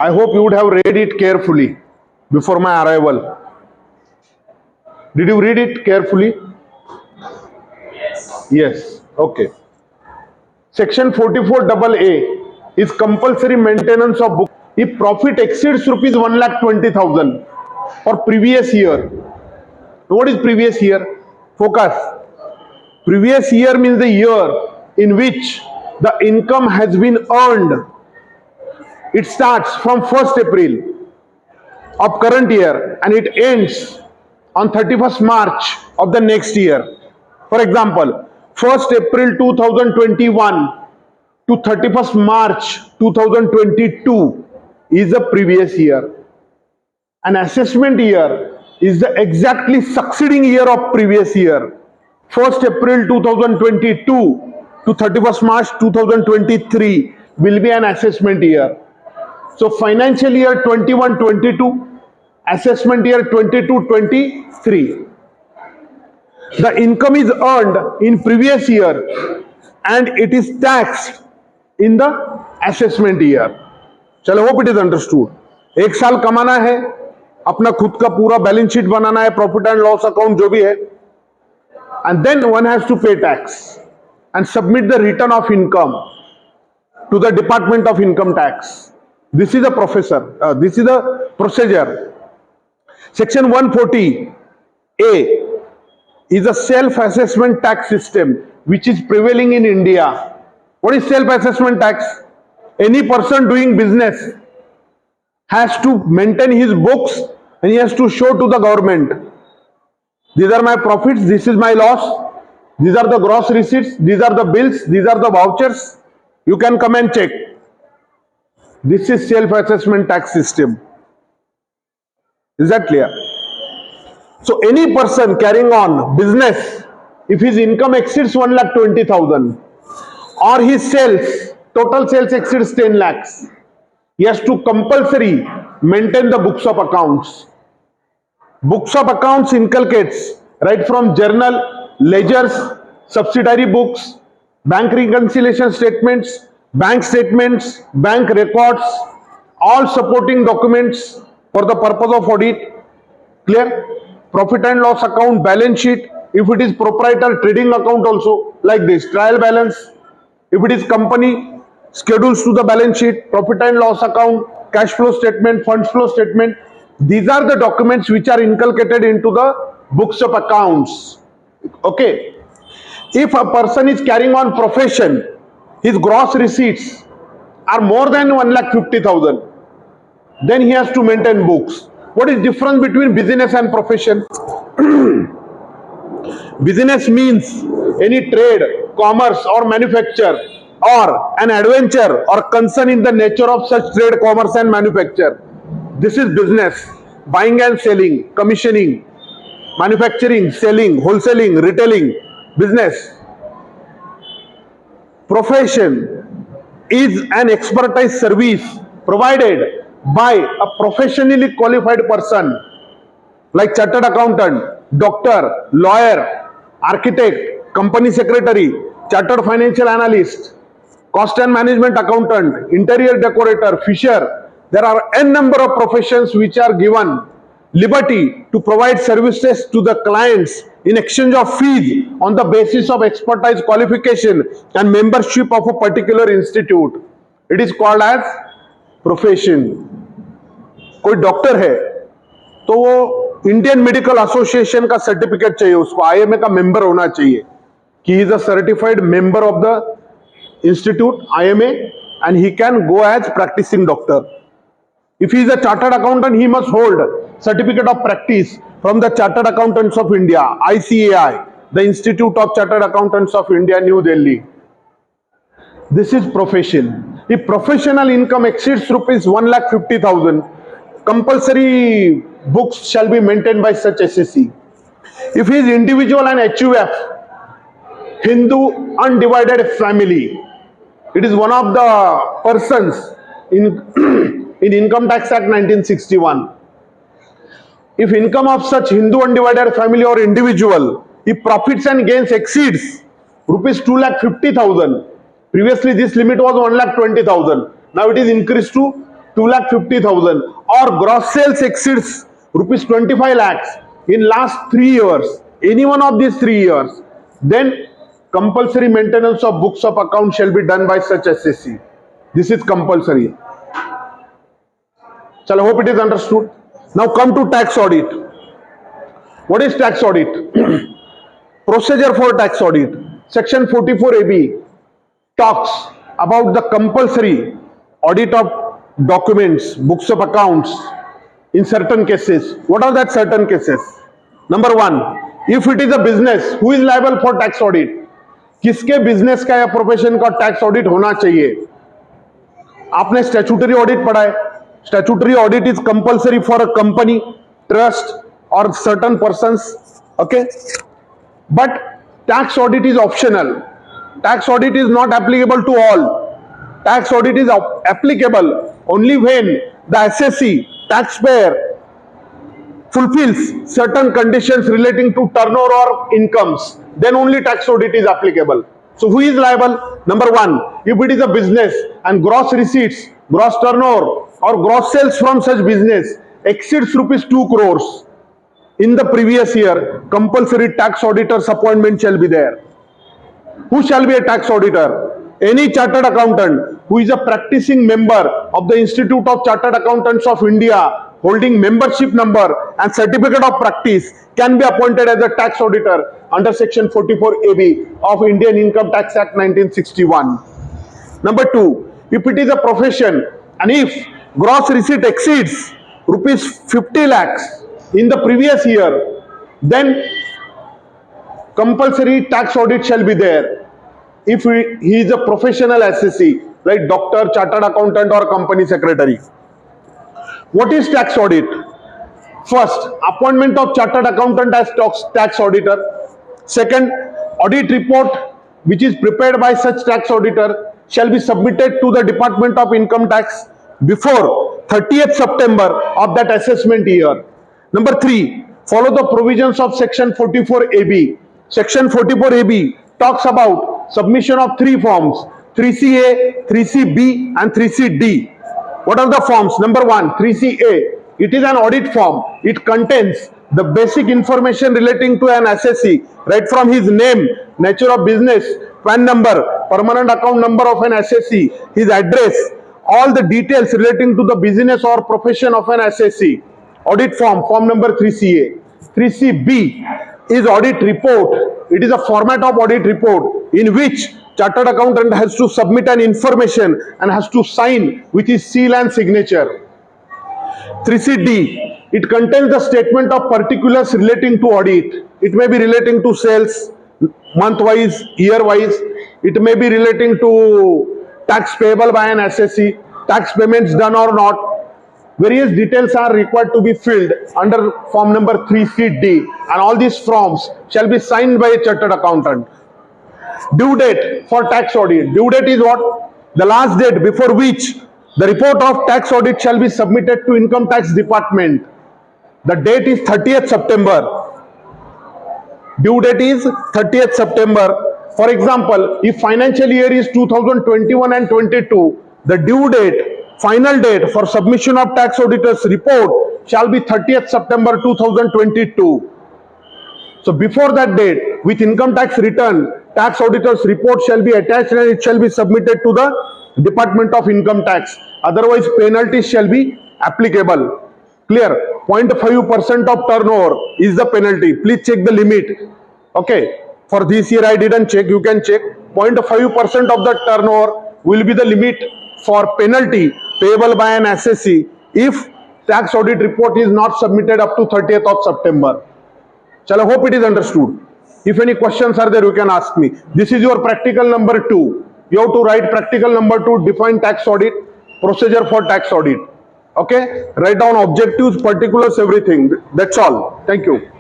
I hope you would have read it carefully before my arrival. Did you read it carefully? Yes. Okay. Section 44AA is compulsory maintenance of book. If profit exceeds rupees 1,20,000 for previous year. What is previous year? Focus. Previous year means the year in which the income has been earned. It starts from 1st April of current year and it ends on 31st March of the next year. For example, 1st April 2021 to 31st March 2022 is the previous year. An assessment year is the exactly succeeding year of previous year. 1st April 2022 to 31st March 2023 will be an assessment year. So financial year 21-22, assessment year 22-23. The income is earned in previous year and it is taxed in the assessment year. चलो, hope it is understood. एक साल कमाना है, अपना खुद का पूरा balance sheet बनाना है, प्रॉफिट एंड लॉस अकाउंट जो भी है, and then one has to pay tax and submit the return of income to the Department of Income Tax. This is this is the procedure. Section 140A is a self-assessment tax system which is prevailing in India. What is self-assessment tax? Any person doing business has to maintain his books and he has to show to the government. These are my profits, this is my loss, these are the gross receipts, these are the bills, these are the vouchers. You can come and check. This is self-assessment tax system. Is that clear? So any person carrying on business, if his income exceeds 1,20,000 or his sales, total sales exceeds 10 lakhs, he has to compulsory maintain the books of accounts. Books of accounts inculcates right from journal, ledgers, subsidiary books, bank reconciliation statements, bank statements, bank records, all supporting documents for the purpose of audit. Clear? Profit and loss account, balance sheet, if it is proprietor trading account also like this, trial balance, if it is company, schedules to the balance sheet, profit and loss account, cash flow statement, funds flow statement. These are the documents which are inculcated into the books of accounts. Okay. If a person is carrying on profession, his gross receipts are more than 1,50,000, then he has to maintain books. What is difference between business and profession? Business means any trade, commerce or manufacture or an adventure or concern in the nature of such trade, commerce and manufacture. This is business. Buying and selling, commissioning, manufacturing, selling, wholesaling, retailing, business. Profession is an expertise service provided by a professionally qualified person like chartered accountant, doctor, lawyer, architect, company secretary, chartered financial analyst, cost and management accountant, interior decorator, fisher. There are n number of professions which are given liberty to provide services to the clients in exchange of fees on the basis of expertise, qualification and membership of a particular institute. It is called as profession. कोई doctor है तो वो Indian medical association का certificate चाहिए, उसको IMA का member होना चाहिए कि he is a certified member of the institute IMA and he can go as practicing doctor. If he is a chartered accountant, he must hold certificate of practice from the Chartered Accountants of India, ICAI, the Institute of Chartered Accountants of India, New Delhi. This is profession. If professional income exceeds rupees 1,50,000, compulsory books shall be maintained by such SSC. If he is individual and HUF, Hindu undivided family, it is one of the persons in in Income Tax Act 1961. If income of such Hindu undivided family or individual, if profits and gains exceeds rupees 2,50,000, previously this limit was 1,20,000, now it is increased to 2,50,000 or gross sales exceeds rupees 25 lakhs in last 3 years, any one of these 3 years, then compulsory maintenance of books of account shall be done by such SSC. This is compulsory. So I hope it is understood. Now come to tax audit. What is tax audit? Procedure for tax audit. Section 44AB talks about the compulsory audit of documents, books of accounts in certain cases. What are that certain cases? Number one, if it is a business, who is liable for tax audit? किसके business का या profession का tax audit होना चाहिए? आपने statutory audit पढ़ा है. Statutory audit is compulsory for a company, trust और certain persons. Okay, but tax audit is optional. Tax audit is not applicable to all. Tax audit is applicable only when the assessee, taxpayer, fulfills certain conditions relating to turnover or incomes. Then only tax audit is applicable. So who is liable? Number one, if it is a business and gross receipts, gross turnover or gross sales from such business exceeds rupees 2 crores in the previous year, compulsory tax auditor's appointment shall be there. Who shall be a tax auditor? Any chartered accountant who is a practicing member of the Institute of Chartered Accountants of India holding membership number and certificate of practice can be appointed as a tax auditor under section 44AB of Indian Income Tax Act 1961. Number two, if it is a profession and if gross receipt exceeds rupees 50 lakhs in the previous year, then compulsory tax audit shall be there. If he is a professional assessee, like doctor, chartered accountant or company secretary. What is tax audit? First, appointment of chartered accountant as tax auditor. Second, audit report which is prepared by such tax auditor shall be submitted to the Department of Income Tax before 30th September of that assessment year. Number three, follow the provisions of section 44AB. Section 44AB talks about submission of 3 forms, 3CA, 3CB and 3CD. What are the forms? Number 1, 3CA. It is an audit form. It contains the basic information relating to an assessee, right from his name, nature of business, PAN number, permanent account number of an assessee, his address, all the details relating to the business or profession of an assessee. Audit form, form number 3CA. 3CB is audit report. It is a format of audit report in which chartered accountant has to submit an information and has to sign with his seal and signature. 3CD, it contains the statement of particulars relating to audit. It may be relating to sales, month-wise, year-wise. It may be relating to tax payable by an assessee, tax payments done or not. Various details are required to be filled under form number 3CD, and all these forms shall be signed by a chartered accountant. Due date for tax audit. Due date is what? The last date before which the report of tax audit shall be submitted to Income Tax Department. The date is 30th September. Due date is 30th September. For example, if financial year is 2021 and 22, the due date, final date for submission of tax auditor's report shall be 30th September 2022. So before that date, with income tax return, tax auditor's report shall be attached and it shall be submitted to the Department of Income Tax. Otherwise, penalties shall be applicable. Clear? 0.5% of turnover is the penalty. Please check the limit. Okay. For this year, I didn't check. You can check. 0.5% of the turnover will be the limit for penalty payable by an assessee if tax audit report is not submitted up to 30th of September. Shall I hope it is understood. If any questions are there, you can ask me. This is your practical number 2. You have to write practical number 2, define tax audit, procedure for tax audit. Okay, write down objectives, particulars, everything. That's all. Thank you.